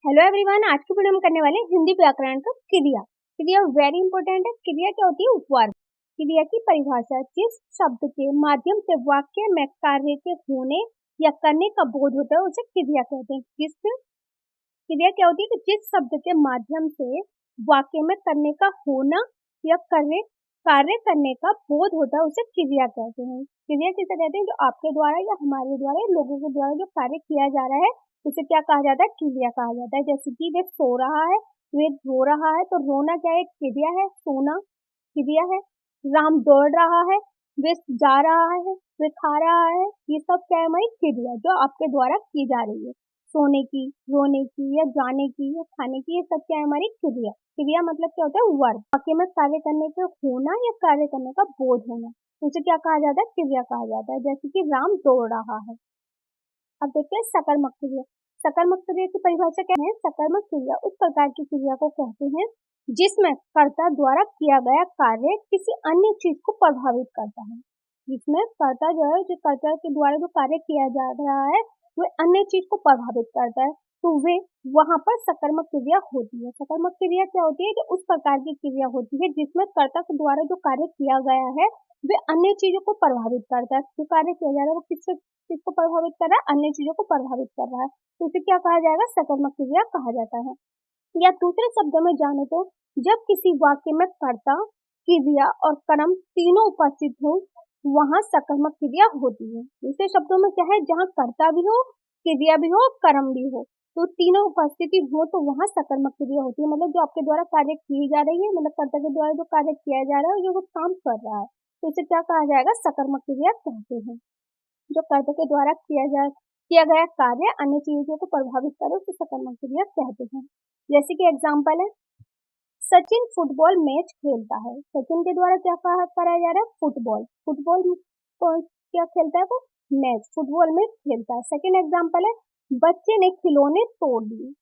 Hello everyone, आज की video में करने वाले हैं हिंदी व्याकरण का क्रिया। क्रिया वेरी इंपॉर्टेंट है। क्रिया क्या होती है? वर्ब। क्रिया की परिभाषा जिस शब्द के माध्यम से वाक्य में कार्य के होने या करने का बोध होता है उसे क्रिया कहते हैं। जिस क्रिया क्या होती है कि जिस शब्द के माध्यम से वाक्य में करने का होना या कार्य करने का बोध होता है उसे क्रिया कहते हैं। क्रिया किसे कहते हैं? जो आपके द्वारा या हमारे द्वारा लोगों के द्वारा जो कार्य किया जा रहा है उसे क्या कहा जाता है? क्रिया कहा जाता है। जैसे कि वे सो रहा है, वे रो रहा है, तो रोना क्या है? क्रिया है। सोना क्रिया है। राम दौड़ रहा है, वे जा रहा है, वे खा रहा है, ये सब क्या है? हमारी क्रिया जो आपके द्वारा की जा रही है। सोने की, रोने की या जाने की या खाने की, ये सब क्या है? हमारी क्रिया। क्रिया मतलब क्या होता है? वर्ब। वाक्य में कार्य करने का होना या कार्य करने का बोध होना, उसे क्या कहा जाता है? क्रिया कहा जाता है। जैसे कि राम दौड़ रहा है। अब देखते हैं सकर्मक क्रिया। सकर्मक क्रिया की परिभाषा क्या है? सकर्मक क्रिया उस प्रकार की क्रिया को कहते हैं जिसमें कर्ता द्वारा किया गया कार्य किसी अन्य चीज को प्रभावित करता है। जिसमें कर्ता जो है, जो कर्ता के द्वारा जो कार्य किया जा रहा है वह अन्य चीज को प्रभावित करता है, तो वे वहां पर सकर्मक क्रिया होती है। सकर्मक क्रिया क्या होती है? जो उस प्रकार की क्रिया होती है जिसमें कर्ता के द्वारा जो कार्य किया गया है वे अन्य चीजों को प्रभावित करता है। जो कार्य किया जा रहा है वो किससे किसको प्रभावित कर रहा है? अन्य चीजों को प्रभावित कर रहा है, तो इसे क्या कहा जाएगा? सकर्मक क्रिया कहा जाता है। या दूसरे शब्दों में जाने तो जब किसी वाक्य में कर्ता, क्रिया और कर्म तीनों उपस्थित हो वहां सकर्मक क्रिया होती है। दूसरे शब्दों में क्या है? जहाँ कर्ता भी हो, क्रिया भी हो, कर्म भी हो, तो तीनों उपस्थिति हो तो वहां सकर्मक क्रिया होती है। मतलब जो आपके द्वारा कार्य की जा रही है, मतलब कर्ता के द्वारा जो कार्य किया जा रहा है, जो वो काम कर रहा है, तो इसे क्या कहा जाएगा? सकर्मक क्रिया कहते हैं। जो कर्ता के द्वारा किया गया कार्य अन्य चीजों को प्रभावित करे उसे सकर्मक क्रिया कहते हैं। जैसे कि एग्जाम्पल है, सचिन फुटबॉल मैच खेलता है। सचिन के द्वारा क्या कराया जा रहा है? फुटबॉल। फुटबॉल कौन क्या खेलता है? वो मैच फुटबॉल में खेलता है। सेकेंड एग्जाम्पल है, बच्चे ने खिलौने तोड़ दिए।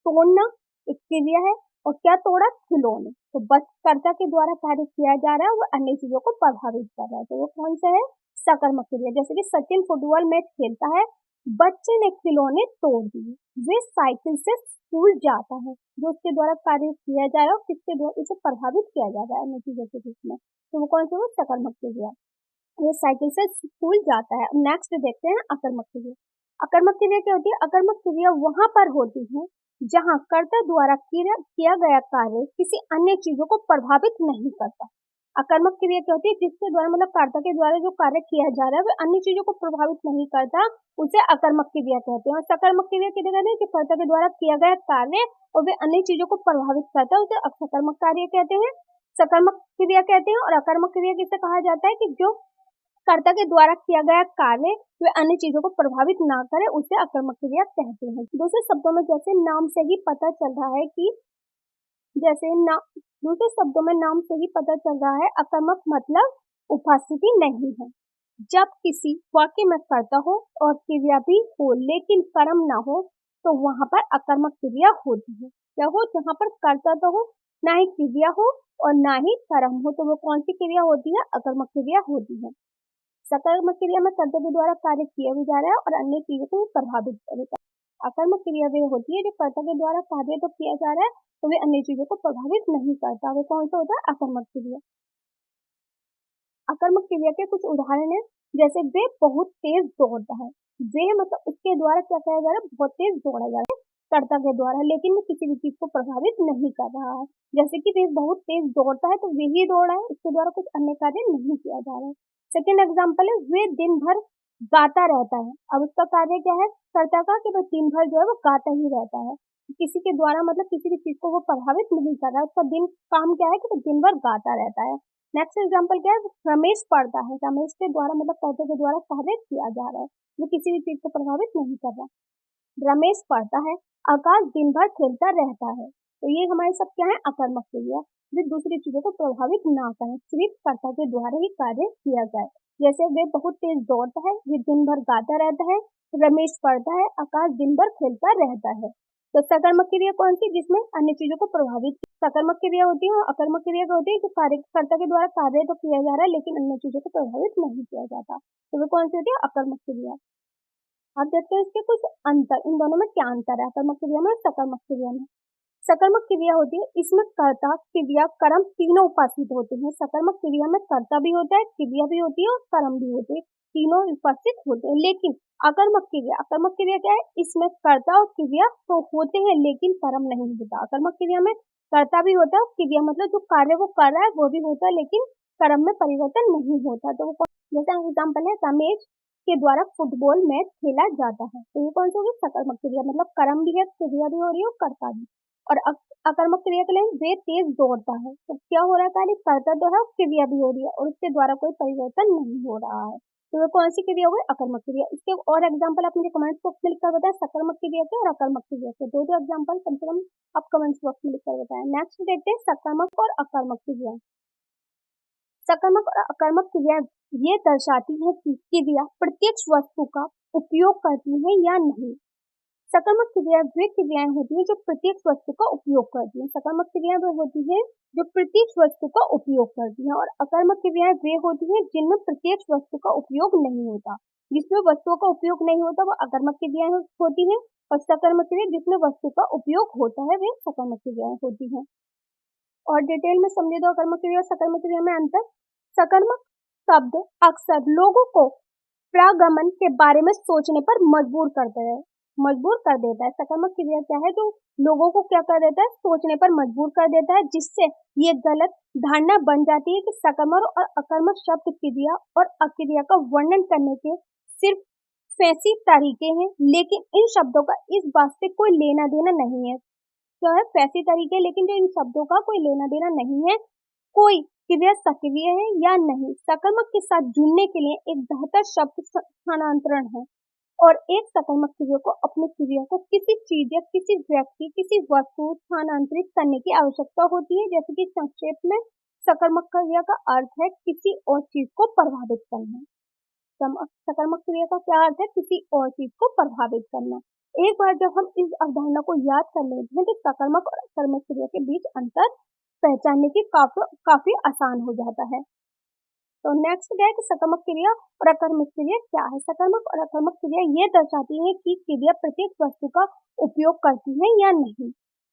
तोड़ना एक क्रिया है और क्या तोड़ा? खिलौने। तो कर्ता के द्वारा कार्य किया जा रहा है वो अन्य चीजों को प्रभावित कर रहा है, तो वो कौन सा है? सकर्मक क्रिया। जैसे कि सचिन फुटबॉल मैच खेलता है, बच्चे ने खिलौने तोड़ दिए, वे साइकिल से स्कूल जाता है। जो उसके द्वारा कार्य किया जा रहा है किसके द्वारा उसे प्रभावित किया जा रहा है अन्य चीजों के रूप में, तो वो कौन सा? वो सकर्मक क्रिया। वो साइकिल से स्कूल जाता है। नेक्स्ट देखते हैं अकर्मक क्रिया। अकर्मक क्रिया क्या होती है? अकर्मक क्रिया वहां पर होती है जहां कर्ता द्वारा किया गया कार्य किसी अन्य चीजों को प्रभावित नहीं करता। अकर्मक क्रिया क्या होती है? जिसके द्वारा मतलब कर्ता के द्वारा जो कार्य किया जा रहा है वह अन्य चीजों को प्रभावित नहीं करता, उसे अकर्मक क्रिया कहते हैं। और सकर्मक क्रिया किसे कहते हैं? जो कर्ता के द्वारा किया गया कार्य और वे अन्य चीजों को प्रभावित करता है उसे सकर्मक कार्य कहते हैं, सकर्मक क्रिया कहते हैं। और अकर्मक क्रिया किसे कहा जाता है? कि जो कर्ता के द्वारा किया गया कार्य वे अन्य चीजों को प्रभावित ना करे उसे अकर्मक क्रिया कहते हैं। दूसरे शब्दों में जैसे नाम से ही पता चल रहा है कि जैसे ना दूसरे शब्दों में नाम से ही पता चल रहा है अकर्मक मतलब उपस्थिति नहीं है। जब किसी वाक्य में कर्ता हो और क्रिया भी हो लेकिन कर्म ना हो तो वहां पर अकर्मक क्रिया होती है। क्या हो? जहाँ पर कर्ता तो हो, ना ही क्रिया हो और ना ही कर्म हो, तो वो कौन सी क्रिया होती है? अकर्मक क्रिया होती है। सकर्मक क्रिया में कर्ता के द्वारा कार्य किया भी जा रहा है और अन्य चीजों को प्रभावित करेगा। अकर्मक क्रिया वे होती है जो कर्ता के द्वारा कार्य तो किया जा रहा है तो वे अन्य चीजों को प्रभावित नहीं करता। वे कौन सा होता है? अकर्मक क्रिया। अकर्मक क्रिया के कुछ उदाहरण है, जैसे वे बहुत तेज दौड़ता है। वे मतलब उसके द्वारा क्या किया जा रहा है? बहुत तेज दौड़ा जा रहा है कर्ता के द्वारा, लेकिन वो किसी भी चीज को प्रभावित नहीं कर रहा है। जैसे कि वे बहुत तेज दौड़ता है तो वे ही दौड़ा है, उसके द्वारा कुछ अन्य कार्य नहीं किया जा रहा है। सेकेंड एग्जाम्पल है, वे दिन भर गाता रहता है। अब उसका कार्य क्या है कर्ता का? कि वो दिन भर जो है वो गाता ही रहता है, किसी के द्वारा मतलब किसी भी चीज को वो प्रभावित नहीं कर रहा है। उसका दिन काम क्या है कि वो दिन भर गाता रहता है। नेक्स्ट एग्जाम्पल क्या है? रमेश पढ़ता है। रमेश के द्वारा मतलब कर्ता के द्वारा कार्य किया जा रहा है, वो किसी भी चीज को प्रभावित नहीं कर रहा। रमेश पढ़ता है, आकाश दिन भर खेलता रहता है। तो ये हमारे सब क्या है? अकर्मक क्रिया, जो दूसरी चीजों को प्रभावित ना करें, सिर्फ कर्ता के द्वारा ही कार्य किया जाए। जैसे वे बहुत तेज दौड़ता है, वे दिन भर गाता रहता है, रमेश पढ़ता है, आकाश दिन भर खेलता रहता है। तो सकर्मक क्रिया कौन सी? जिसमें अन्य चीजों को प्रभावित सकर्मक क्रिया होती है। और अकर्मक क्रिया क्या होती है? जो कर्ता के द्वारा कार्य तो किया जा रहा है लेकिन अन्य चीजों को प्रभावित नहीं किया जाता, तो वो कौन सी होती है? अकर्मक क्रिया। अब देखते हैं इसके कुछ अंतर, इन दोनों में क्या अंतर है, कर्मक क्रिया में और सकर्मक क्रिया में। सकर्मक क्रिया होती है, इसमें कर्ता, क्रिया, कर्म तीनों उपस्थित होते हैं। सकर्मक क्रिया में कर्ता भी होता है, क्रिया भी होती है और कर्म भी होते हैं, तीनों उपस्थित होते हैं। लेकिन अकर्मक क्रिया क्या है, इसमें कर्ता और क्रिया तो होते हैं लेकिन कर्म नहीं होता। अकर्मक क्रिया में कर्ता भी होता है, क्रिया मतलब जो कार्य वो कर रहा है वो भी होता है, लेकिन कर्म में परिवर्तन नहीं होता। तो वो जैसे एग्जाम्पल है, रमेश के द्वारा फुटबॉल मैच खेला जाता है, तो ये कौन सी होगी, सकर्मक क्रिया, मतलब कर्म भी है, क्रिया भी हो रही है और कर्ता भी। और अकर्मक क्रिया के लिए वे तेज दौड़ता है, तो क्या हो रहा है, खाली कर्ता तो है, क्रिया भी हो रही है और उसके द्वारा कोई परिवर्तन नहीं हो रहा है। तो ये कौन सी क्रिया हो गई, अकर्मक क्रिया। इसके और एग्जाम्पल आप मुझे कमेंट्स बॉक्स में लिखकर बताएं, सकर्मक क्रिया के और अकर्मक क्रिया के दो एग्जाम्पल कम से कम आप कमेंट्स बॉक्स में लिखकर बताएं। नेक्स्ट देखते हैं सकर्मक और अकर्मक क्रिया। सकर्मक और अकर्मक क्रिया ये दर्शाती है कि क्रिया प्रत्यक्ष वस्तु का उपयोग करती है या नहीं। सकर्मक क्रिया वे क्रियाएं होती हैं जो प्रत्यक्ष वस्तु का उपयोग करती हैं। सकर्मक क्रियाएं वे होती हैं जो प्रत्यक्ष वस्तु का उपयोग करती हैं, और अकर्मक क्रियाएं वे होती हैं जिनमें प्रत्यक्ष वस्तु का उपयोग नहीं होता। जिसमें वस्तुओं का उपयोग नहीं होता वो अकर्मक क्रियाएं होती हैं, और सकर्मक क्रिया जिसमें वस्तु का उपयोग होता है वे सकर्मक क्रियाएं होती हैं। और डिटेल में समझे तो अकर्मक क्रिया और सकर्मक क्रिया में अंतर। सकर्मक शब्द अक्सर लोगों को प्रागमन के बारे में सोचने पर मजबूर कर देता है। सकर्मक क्रिया क्या है, जो लोगों को क्या कर देता है, सोचने पर मजबूर कर देता है, जिससे ये गलत धारणा बन जाती है कि सकर्मक और अकर्मक शब्द क्रिया और अक्रिया का वर्णन करने के सिर्फ फैंसी तरीके हैं, लेकिन इन शब्दों का इस बात से कोई लेना देना नहीं है। जो है फैंसी तरीके, लेकिन जो इन शब्दों का कोई लेना देना नहीं है, कोई क्रिया सक्रिय है या नहीं। सकर्मक के साथ जुड़ने के लिए एक बेहतर शब्द स्थानांतरण है, और एक सकर्मक क्रिया को अपनी क्रिया को किसी चीज या किसी व्यक्ति, किसी वस्तु स्थानांतरित करने की आवश्यकता होती है। जैसे कि संक्षेप में सकर्मक क्रिया का अर्थ है किसी और चीज को प्रभावित करना। सकर्मक क्रिया का क्या अर्थ है, किसी और चीज को प्रभावित करना। एक बार जब हम इस अवधारणा को याद कर लेते हैं तो सकर्मक और अकर्मक क्रिया के बीच अंतर पहचानने की काफी आसान हो जाता है। तो नेक्स्ट क्या है कि सकर्मक क्रिया और अकर्मक क्रिया क्या है। सकर्मक और अकर्मक क्रिया ये दर्शाती है कि क्रिया प्रत्येक वस्तु का उपयोग करती है या नहीं।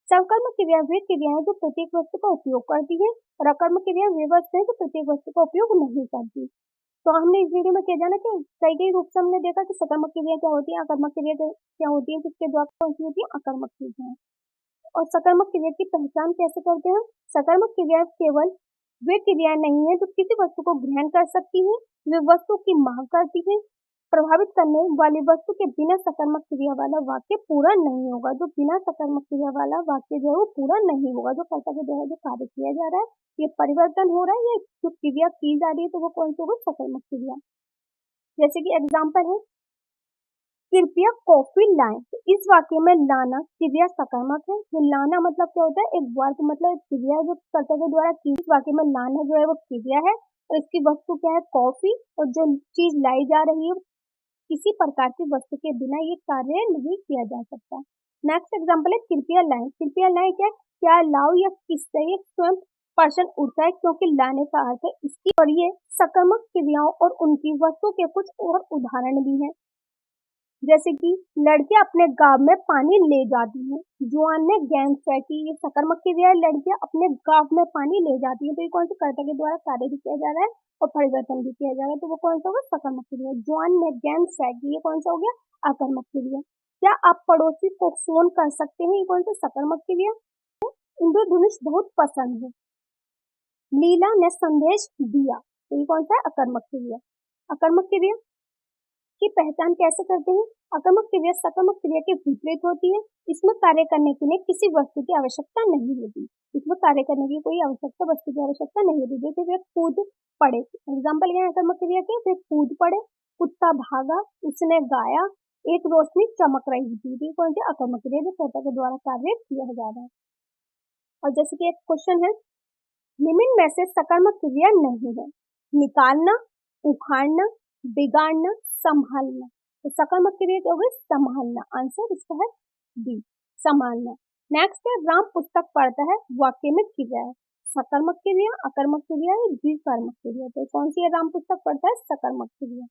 सकर्मक क्रिया वे क्रियाएं जो प्रत्येक वस्तु का उपयोग करती है, और अकर्मक क्रिया वे वस्तुएं जो प्रत्येक वस्तु का उपयोग नहीं करती। तो हमने इस वीडियो में क्या जाना कि कई रूप से हमने देखा कि सकर्मक क्रिया क्या होती है, अकर्मक क्रिया क्या होती है, किसके द्वारा कौन सी होती है, अकर्मक क्रिया। और सकर्मक क्रिया की पहचान कैसे करते हैं। सकर्मक क्रिया केवल वे क्रियाएं नहीं है जो किसी वस्तु को ग्रहण कर सकती हैं, वे वस्तु की मांग करती हैं। प्रभावित करने वाली वस्तु के बिना सकर्मक क्रिया वाला वाक्य पूरा नहीं होगा। जो बिना सकर्मक क्रिया वाला वाक्य जो है वो पूरा नहीं होगा। जो कर्ता के द्वारा जो कार्य किया जा रहा है, ये परिवर्तन हो रहा है, ये जो क्रिया की जा रही है, तो वो कौन सी होगी, सकर्मक क्रिया। जैसे कि एग्जाम्पल है, कृपया कॉफी लाएं, तो इस वाक्य में लाना क्रिया सकर्मक है। जो लाना मतलब क्या होता है, एक वर्ग मतलब क्रिया जो कर्ता के द्वारा की। इस वाक्य में लाना जो है वो क्रिया है, और इसकी वस्तु क्या है, कॉफी, और जो चीज लाई जा रही है किसी प्रकार की वस्तु के बिना ये कार्य नहीं किया जा सकता। नेक्स्ट एग्जाम्पल है, कृपया लाएं। कृपया लाएं क्या लाओ या किससे ये स्वयं पर्सन उठता है, क्योंकि लाने का अर्थ है इसकी। और ये सकर्मक क्रियाओं और उनकी वस्तु के कुछ और उदाहरण भी हैं। जैसे कि लड़कियां अपने गांव में पानी ले जाती हैं, जुआन ने गेंद फेंकी, ये सकर्मक क्रिया है। लड़कियां अपने गांव में पानी ले जाती हैं, तो ये कौन से कर्ता के द्वारा कार्य भी किया जा रहा है और परिवर्तन भी किया जा रहा है, तो वो कौन सा होगा, सकर्मक क्रिया। जुआन ने गेंद फेंकी, ये कौन सा हो गया, अकर्मक क्रिया। क्या आप पड़ोसी को फोन कर सकते हैं, ये कौन सा, सकर्मक क्रिया। इंद्रधनुष बहुत पसंद है, लीला ने संदेश दिया, तो ये कौन सा है, अकर्मक क्रिया। अकर्मक क्रिया की पहचान कैसे करते हैं। अकर्मक क्रिया सकर्मक क्रिया के विपरीत होती है। इसमें कार्य करने के लिए किसी वस्तु की आवश्यकता नहीं होती। इसमें कार्य करने की कोई आवश्यकता, वस्तु की आवश्यकता नहीं होती। जैसे वे कूद पड़े, एग्जाम्पल क्या है अकर्मक क्रिया के, वे कूद पड़े, कुत्ता भागा, उसने गाया, एक रोशनी चमक रही थी, तो कौन सी, अकर्मक क्रिया जो कर्ता के द्वारा कार्य किया जा रहा है। और जैसे कि एक क्वेश्चन है, निम्न में से सकर्मक क्रिया नहीं है, निकालना, उखाड़ना, बिगाड़ना, संभालना। तो सकर्मक क्रिया क्या होगी, संभालना। आंसर इसका है बी, संभालना। नेक्स्ट है, राम पुस्तक पढ़ता है, वाक्य में क्रिया है, सकर्मक क्रिया, अकर्मक क्रिया या द्विकर्मक क्रिया। तो कौन सी है, राम पुस्तक पढ़ता है, सकर्मक क्रिया।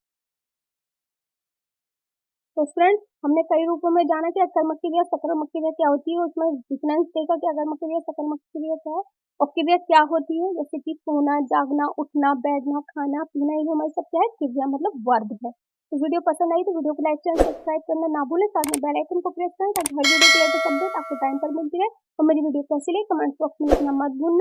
तो फ्रेंड्स, हमने कई रूपों में जाना कि अकर्मक क्रिया सकर्मक क्रिया क्या होती है, उसमें डिफरेंस देखा कि अकर्मक क्रिया सकर्मक क्रिया क्या है और क्रिया क्या होती है, जैसे कि सोना, जागना, उठना, बैठना, खाना, पीना, ये हमारी सब क्या है, क्रिया मतलब वर्ब है। तो वीडियो पसंद आई तो वीडियो को लाइक चैनल सब्सक्राइब करना ना भूलें, साथ में बेल आइकन को प्रेस करें ताकि हर वीडियो की लेटेस्ट अपडेट आपको टाइम पर मिलती रहे। और मेरी वीडियो कैसी लगी कमेंट बॉक्स में लिखना मत भूलना।